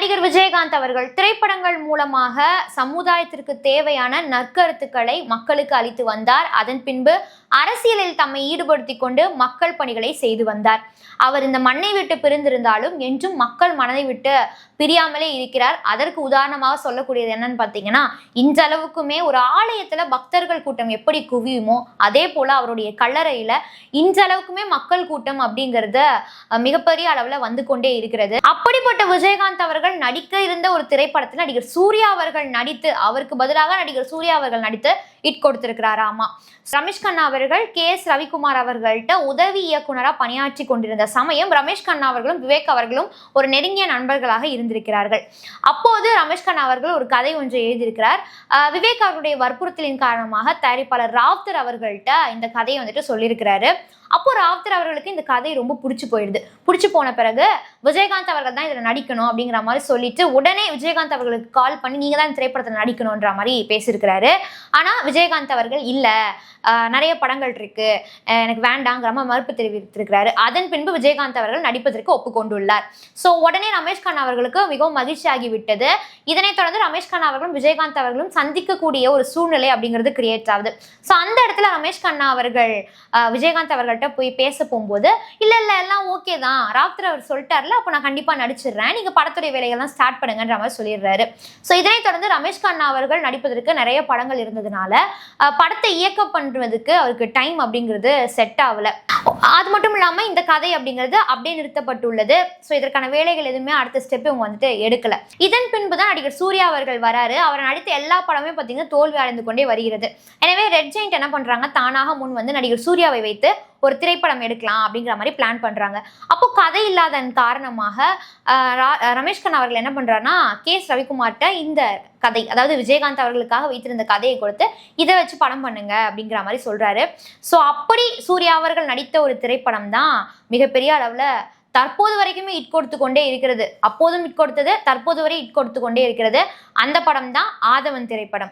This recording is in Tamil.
நடிகர் விஜயகாந்த் அவர்கள் திரைப்படங்கள் மூலமாக சமுதாயத்திற்கு தேவையான நற்கருத்துக்களை மக்களுக்கு அளித்து வந்தார். அதன் பின்பு அரசியலில் தம்மை ஈடுபடுத்தி கொண்டு மக்கள் பணிகளை செய்து வந்தார். அவர் இந்த மண்ணை விட்டு பிரிந்திருந்தாலும் என்றும் மக்கள் மனதை விட்டு பிரியாமலே இருக்கிறார். அதற்கு உதாரணமாக சொல்லக்கூடியது என்னன்னு பார்த்தீங்கன்னா, இன்றளவுக்குமே ஒரு ஆலயத்துல பக்தர்கள் கூட்டம் எப்படி குவியுமோ அதே போல அவருடைய கல்லறையில இன்றளவுக்குமே மக்கள் கூட்டம் அப்படிங்கிறத மிகப்பெரிய அளவுல வந்து கொண்டே இருக்கிறது. அப்படிப்பட்ட விஜயகாந்த் அவர்கள் நடிக்க இருந்த ஒரு திரைப்படத்தில் நடிகர் சூர்யா அவர்கள் நடித்து, அவருக்கு பதிலாக நடிகர் சூர்யா அவர்கள் நடித்து இட் கொடுத்திருக்கிறாரு. ஆமா, ரமேஷ் கண்ணா அவர்கள் KS ரவிக்குமார் அவர்கள்ட்ட உதவி இயக்குனராக பணியாற்றி கொண்டிருந்த சமயம் ரமேஷ் கண்ணா அவர்களும் விவேக் அவர்களும் ஒரு நெருங்கிய நண்பர்களாக இருந்திருக்கிறார்கள். அப்போது ரமேஷ் கண்ணா அவர்கள் ஒரு கதை ஒன்றை எழுதியிருக்கிறார். விவேக் அவர்களுடைய வற்புறுத்தலின் காரணமாக தயாரிப்பாளர் ராவ்தர் அவர்கள்ட்ட இந்த கதையை வந்துட்டு சொல்லியிருக்கிறாரு. அப்போ ராவ்தர் அவர்களுக்கு இந்த கதை ரொம்ப பிடிச்சி போயிடுது. பிடிச்சி போன பிறகு விஜயகாந்த் அவர்கள் தான் இதில் நடிக்கணும் அப்படிங்கிற மாதிரி சொல்லிட்டு உடனே விஜயகாந்த் அவர்களுக்கு கால் பண்ணி நீங்க தான் இந்த திரைப்படத்தில் நடிக்கணுன்ற மாதிரி பேசியிருக்கிறாரு. ஆனா விஜயகாந்த் அவர்கள் இல்ல, நிறைய படங்கள் இருக்கு, எனக்கு வேண்டாங்கிற மாதிரி மறுப்பு தெரிவித்திருக்கிறாரு. அதன் பின்பு விஜயகாந்த் அவர்கள் நடிப்பதற்கு ஒப்புக்கொண்டுள்ளார். ஸோ உடனே ரமேஷ் கண்ணா அவர்களுக்கு மிகவும் மகிழ்ச்சி ஆகிவிட்டது. இதனைத் தொடர்ந்து ரமேஷ் கண்ணா அவர்களும் விஜயகாந்த் அவர்களும் சந்திக்கக்கூடிய ஒரு சூழ்நிலை அப்படிங்கிறது கிரியேட் ஆகுது. ஸோ அந்த இடத்துல ரமேஷ் கண்ணா அவர்கள் விஜயகாந்த் அவர்கள்ட்ட போய் பேச போகும்போது இல்ல எல்லாம் ஓகே தான், ராவ்தர் அவர் சொல்லிட்டார்ல, அப்போ நான் கண்டிப்பா நடிச்சிடுறேன், நீங்க படத்துடைய வேலைகள்லாம் ஸ்டார்ட் பண்ணுங்கன்ற மாதிரி சொல்லிடுறாரு. ஸோ இதனைத் தொடர்ந்து ரமேஷ் கண்ணா அவர்கள் நடிப்பதற்கு நிறைய படங்கள் இருந்ததுனால படத்தை இயக்க பண்றதுக்கு அவருக்கு டைம் அப்படிங்கிறது செட் ஆகல. அது மட்டும் இல்லாம இந்த கதை அப்படிங்கிறது அப்படியே நிறுத்தப்பட்டுள்ளது. ஸோ இதற்கான வேலைகள் எதுவுமே அடுத்த ஸ்டெப் இவங்க வந்துட்டு எடுக்கல. இதன் பின்பு தான் நடிகர் சூர்யா அவர்கள் வராரு. அவர் நடித்த எல்லா படமே பார்த்தீங்கன்னா தோல்வி அடைந்து கொண்டே வருகிறது. எனவே ரெட் ஜெயிண்ட் என்ன பண்றாங்க, தானாக முன் வந்து நடிகர் சூர்யாவை வைத்து ஒரு திரைப்படம் எடுக்கலாம் அப்படிங்கிற மாதிரி பிளான் பண்றாங்க. அப்போ கதை இல்லாதன் காரணமாக ரமேஷ் கண்ணா அவர்கள் என்ன பண்றாருன்னா KS ரவிக்குமார்ட்ட இந்த கதை, அதாவது விஜயகாந்த் அவர்களுக்காக வைத்திருந்த கதையை கொடுத்து இதை வச்சு படம் பண்ணுங்க அப்படிங்கிற மாதிரி சொல்றாரு. ஸோ அப்படி சூர்யா அவர்கள் நடித்த ஒரு திரைப்படம் தான் மிகப்பெரிய அளவுல தற்போது வரைக்குமே இட் கொடுத்து கொண்டே இருக்கிறது. அப்போதும் இட் கொடுத்தது, தற்போது வரை இட் கொடுத்து கொண்டே இருக்கிறது. அந்த படம் தான் ஆதவன் திரைப்படம்.